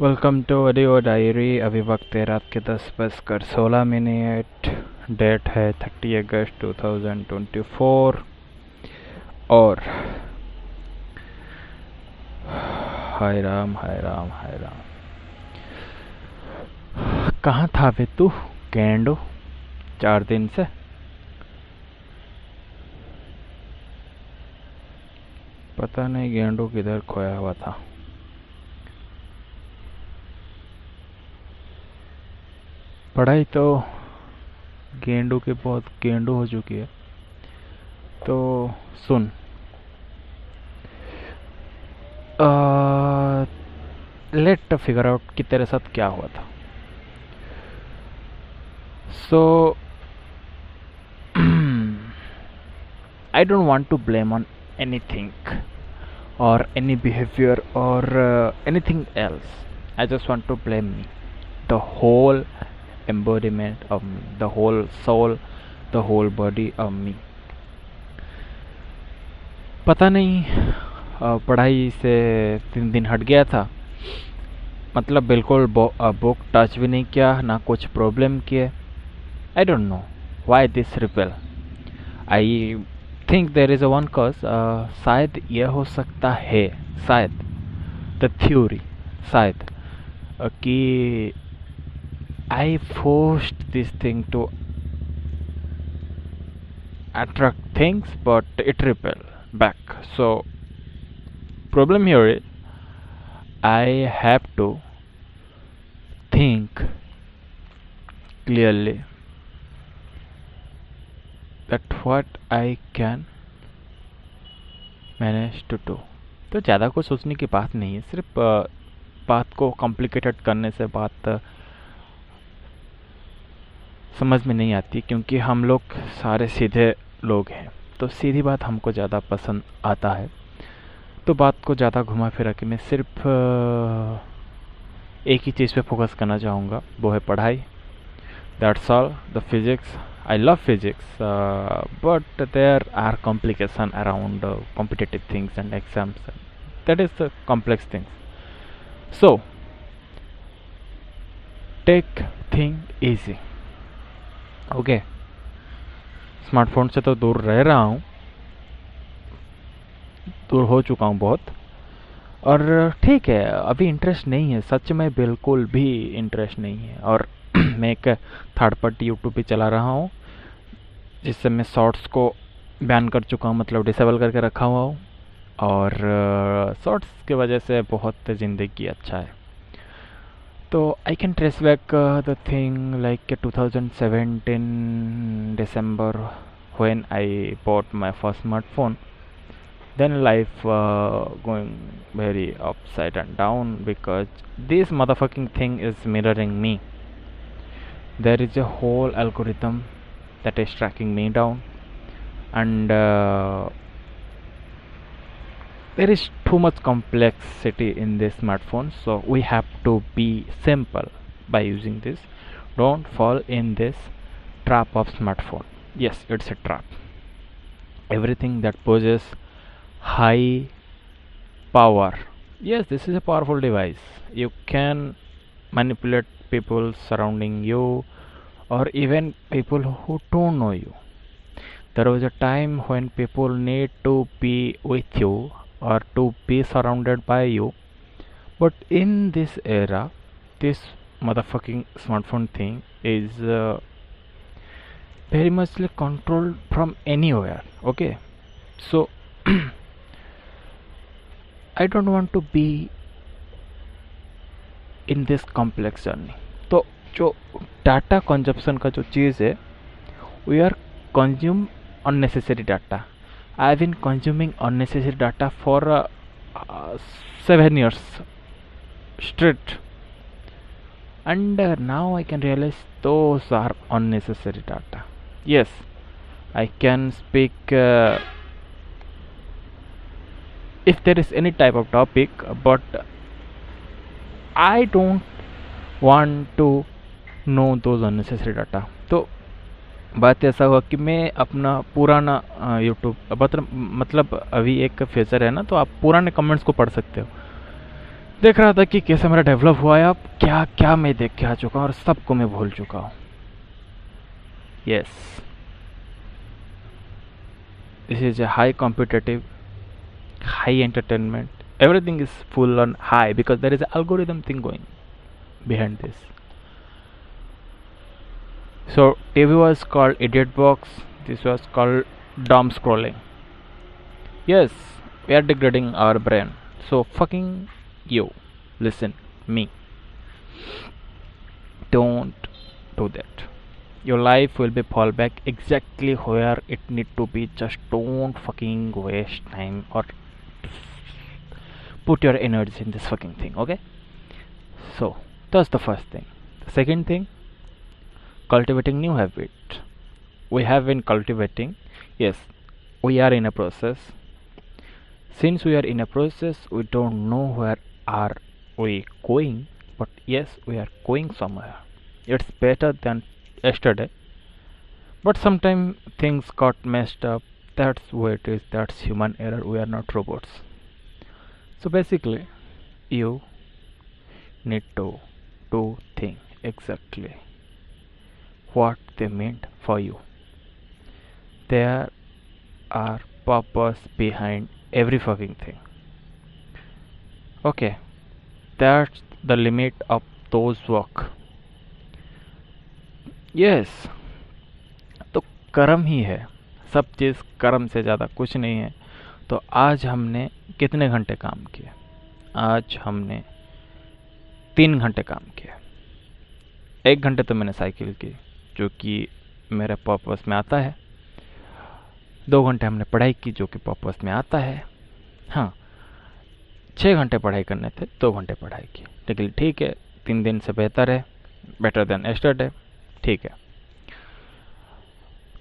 Welcome to audio diary. अभी वक्त है रात के 10:16। डेट है 30 अगस्त 2024। और हाय राम हाय राम हाय राम, कहाँ था बे तू गैंडो 4 दिन से? पता नहीं गैंडो किधर खोया हुआ था। पढ़ाई तो गेंडों के बहुत गेंडो हो चुकी है। तो सुन, लेट फिगर आउट कि तेरे साथ क्या हुआ था। सो I don't want to blame on anything or any behavior or anything else. I just want to blame me, the whole embodiment of me, the whole soul, the whole body of me. पता नहीं, पढ़ाई से 3 दिन हट गया था। मतलब बिल्कुल बुक टच भी नहीं किया, ना कुछ प्रॉब्लम किए। I don't know why this repel. I think there is a one cause. शायद यह हो सकता है, शायद द थ्योरी, शायद कि I forced this thing to attract things but it repel back. So problem here is I have to think clearly that what I can manage to do. तो ज़्यादा कुछ सोचने की बात नहीं है, सिर्फ बात को कॉम्प्लिकेटेड करने से बात समझ में नहीं आती, क्योंकि हम लोग सारे सीधे लोग हैं, तो सीधी बात हमको ज़्यादा पसंद आता है। तो बात को ज़्यादा घुमा फिरा के मैं सिर्फ एक ही चीज़ पे फोकस करना चाहूँगा, वो है पढ़ाई। That's all. The physics, I love physics, but there are complications around competitive things and exams. That is the complex things. So, take thing easy. Okay. Smartphone से तो दूर रह रहा हूँ, दूर हो चुका हूँ बहुत। और ठीक है, अभी इंटरेस्ट नहीं है, सच में बिल्कुल भी इंटरेस्ट नहीं है। और मैं एक थर्ड पार्टी यूट्यूब भी चला रहा हूँ, जिससे मैं शॉर्ट्स को बैन कर चुका हूँ, मतलब डिसेबल करके रखा हुआ हूँ। और शॉर्ट्स की वजह से बहुत ज़िंदगी अच्छा है। तो I can trace back the thing like 2017 December when I bought my first smartphone. Then life going very upside and down because this motherfucking thing is mirroring me. There is a whole algorithm that is tracking me down, and there is too much complexity in this smartphone, so we have to be simple by using this. Don't fall in this trap of smartphone. Yes, it's a trap. Everything that poses high power, yes, this is a powerful device. You can manipulate people surrounding you or even people who don't know you. There was a time when people need to be with you or to be surrounded by you, but in this era, this motherfucking smartphone thing is very much controlled from anywhere. Okay, so I don't want to be in this complex journey. तो जो data consumption का जो चीज़ है, we are consume unnecessary data. I've been consuming unnecessary data for 7 years straight, and now I can realize those are unnecessary data. Yes, I can speak if there is any type of topic, but I don't want to know those unnecessary data. तो बात ऐसा हुआ कि मैं अपना पुराना YouTube मतलब अभी एक फीचर है ना, तो आप पुराने कमेंट्स को पढ़ सकते हो। देख रहा था कि कैसे मेरा डेवलप हुआ है, अब क्या क्या मैं देख के आ चुका हूँ और सबको मैं भूल चुका हूँ. Yes, this is a high competitive, high entertainment. Everything is full on high because there is an algorithm thing going behind this. So TV was called idiot box. This was called dumb scrolling. Yes, we are degrading our brain. So fucking you, listen me. Don't do that. Your life will be fall back exactly where it need to be. Just don't fucking waste time or put your energy in this fucking thing. Okay? So that's the first thing. The second thing, cultivating new habit. We have been cultivating. Yes, we are in a process. Since we are in a process, we don't know where are we going, but yes, we are going somewhere. It's better than yesterday, but sometimes things got messed up. That's what it is. That's human error. We are not robots. So basically, you need to do things exactly what they meant for you. There are purpose behind every fucking thing. Okay, that's the limit of those work. Yes, तो कर्म ही है, सब चीज़ कर्म से ज़्यादा कुछ नहीं है. तो आज हमने कितने घंटे काम किए? आज हमने 3 घंटे काम किया. 1 घंटे तो मैंने साइकिल की, जो कि मेरे पर्पस में आता है. 2 घंटे हमने पढ़ाई की, जो कि पर्पस में आता है. हाँ, 6 घंटे पढ़ाई करने थे, 2 घंटे पढ़ाई की. लेकिन ठीक है, 3 दिन से बेहतर है, बेटर देन एस्टरडे. ठीक है,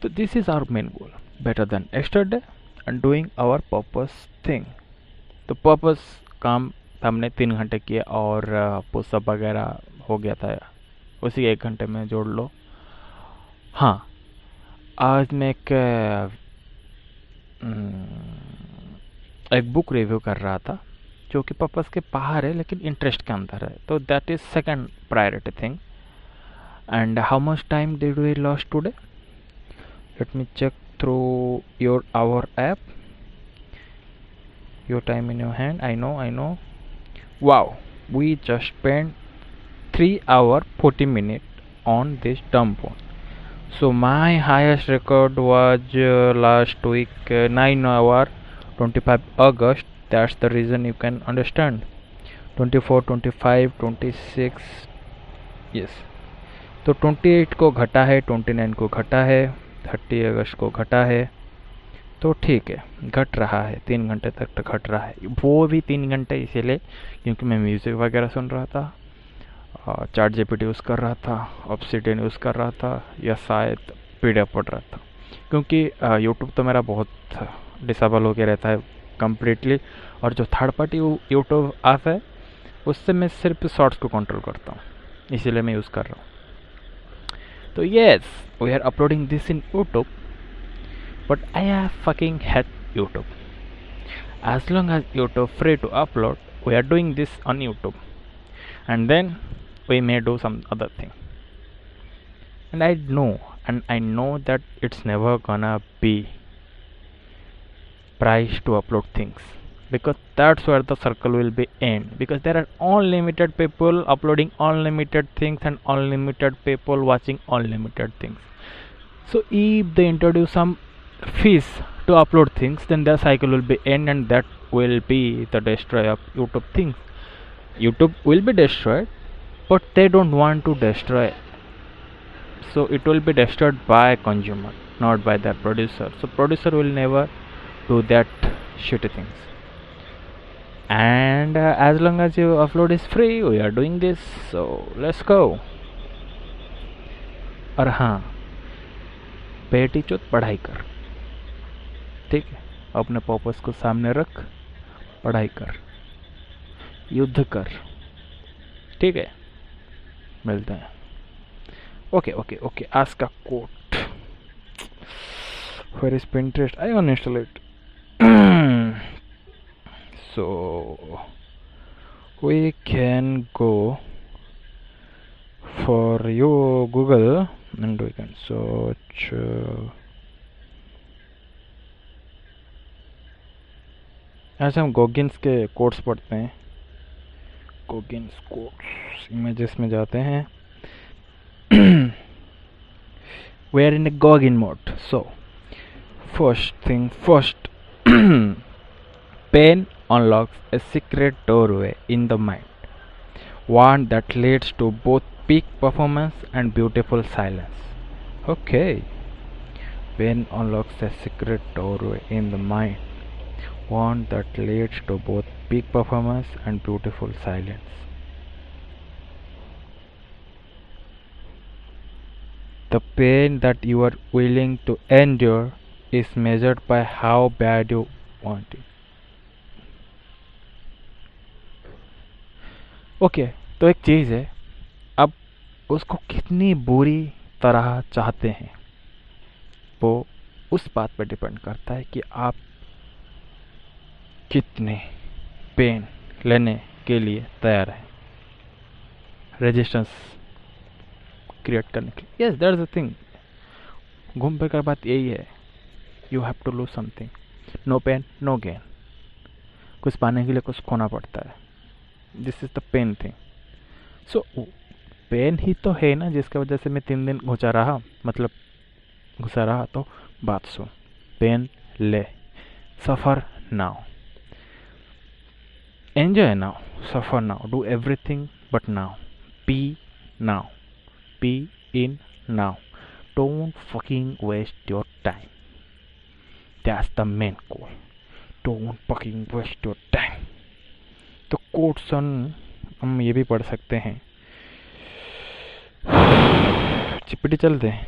तो this is our main goal, better than yesterday and doing our purpose thing. तो पर्पस काम हमने 3 घंटे किए और पुशअप वगैरह हो गया था, उसी 1 घंटे में जोड़ लो. हाँ, आज मैं एक बुक रिव्यू कर रहा था, जो कि पर्पस के बाहर है लेकिन इंटरेस्ट के अंदर है. तो that is second priority thing. And how much time did we lost today? Let me check through your our app. Your time in your hand. I know. Wow, we just spent 3 hour 40 minutes on this dumb phone. So my highest record was last week, 9 hour 25 August. That's the reason you can understand. 24, 25, 26. Yes. तो 28 को घटा है, 29 को घटा है, 30 अगस्त को घटा है. तो ठीक है, घट रहा है, 3 घंटे तक तो घट रहा है. वो भी 3 घंटे इसीलिए क्योंकि मैं म्यूज़िक वगैरह सुन रहा था, चैट जीपीटी यूज़ कर रहा था, ऑब्सिडियन यूज़ कर रहा था, या शायद पीडीएफ पढ़ रहा था. क्योंकि यूट्यूब तो मेरा बहुत डिसेबल हो के रहता है कम्प्लीटली, और जो थर्ड पार्टी यूट्यूब ऐप है उससे मैं सिर्फ शॉर्ट्स को कंट्रोल करता हूँ, इसीलिए मैं यूज़ कर रहा हूँ. तो yes, we are uploading this in YouTube, but I fucking hate YouTube. As long as YouTube free to upload, we are doing this on YouTube, and then we may do some other thing. And I know that it's never gonna be price to upload things, because that's where the circle will be end, because there are unlimited people uploading unlimited things and unlimited people watching unlimited things. So if they introduce some fees to upload things, then the cycle will be end, and that will be the destroy of YouTube things. YouTube will be destroyed, but they don't want to destroy, so it will be destroyed by consumer, not by the producer. So producer will never do that shitty things. And as long as your upload is free, we are doing this, so let's go. और हाँ, बेटी चोत पढ़ाई कर, ठीक है, अपने purpose को सामने रख, पढ़ाई कर, युद्ध कर, ठीक है. मिलते हैं. Okay okay okay. आज का quote, where is Pinterest? I uninstall it. So we can go for you Google and we can search आज हम गोगिन्स के कोड्स पढ़ते हैं. गोगिन्स कोड्स इमेजेस में जाते हैं. We are in a Gauguin mode. So first thing first, pain unlocks a secret doorway in the mind, one that leads to both peak performance and beautiful silence. Okay, pain unlocks a secret doorway in the mind, one that leads to both peak performance and beautiful silence. The pain that you are willing to endure is measured by how bad you want it. Okay, तो एक चीज़ है, अब उसको कितनी बुरी तरह चाहते हैं वो उस बात पर डिपेंड करता है कि आप कितने पेन लेने के लिए तैयार हैं, रेजिस्टेंस क्रिएट करने के लिए. Yes, that's the thing. घूम फिर कर बात यही है. You have to lose something. No pain no gain. कुछ पाने के लिए कुछ खोना पड़ता है. This is the pain thing. So pain ही तो है ना जिसकी वजह से मैं 3 दिन घुसा रहा. तो बात सुन, पेन ले, suffer now, enjoy now, suffer now, do everything but now, be now, be in now. Don't fucking waste your time. That's the main goal. Don't fucking waste your time. तो कोट्सन हम ये भी पढ़ सकते हैं. जीपीटी चलते हैं.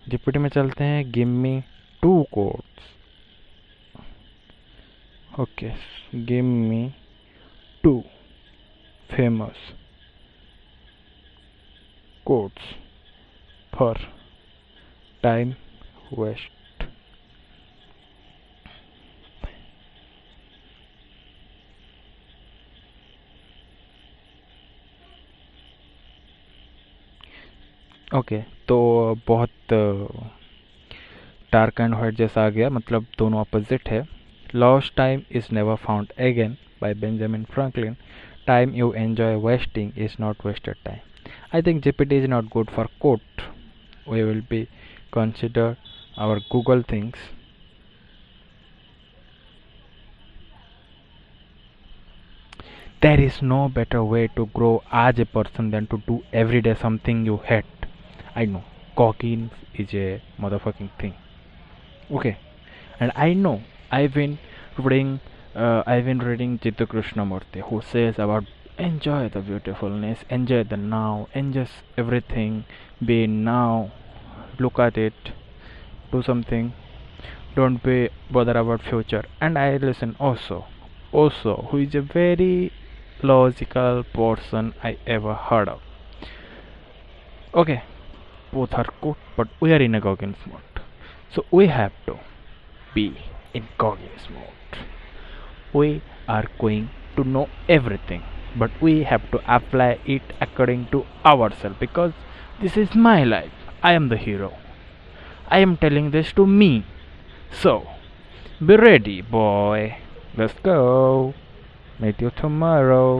जीपीटी में चलते हैं. Give me 2 quotes. Okay, give me 2 famous quotes for time waste. Okay, तो बहुत डार्क एंड वाइट जैसा आ गया, मतलब दोनों अपोजिट है. Lost time is never found again by Benjamin Franklin. Time you enjoy wasting is not wasted time. I think GPT is not good for quote. We will be consider our Google things. There is no better way to grow as a person than to do every day something you hate. I know Gauguin is a motherfucking thing. Okay, and I know I've been reading Jiddu Krishnamurti, who says about enjoy the beautifulness, enjoy the now, enjoy everything, be now, look at it, do something, don't be bother about future. And I listen also who is a very logical person I ever heard of. Okay, both are good, but we are in a Gauguin's mode, so we have to be in Gauguin's mode. We are going to know everything, but we have to apply it according to ourselves, because this is my life. I am the hero. I am telling this to me. So be ready, boy. Let's go. Meet you tomorrow.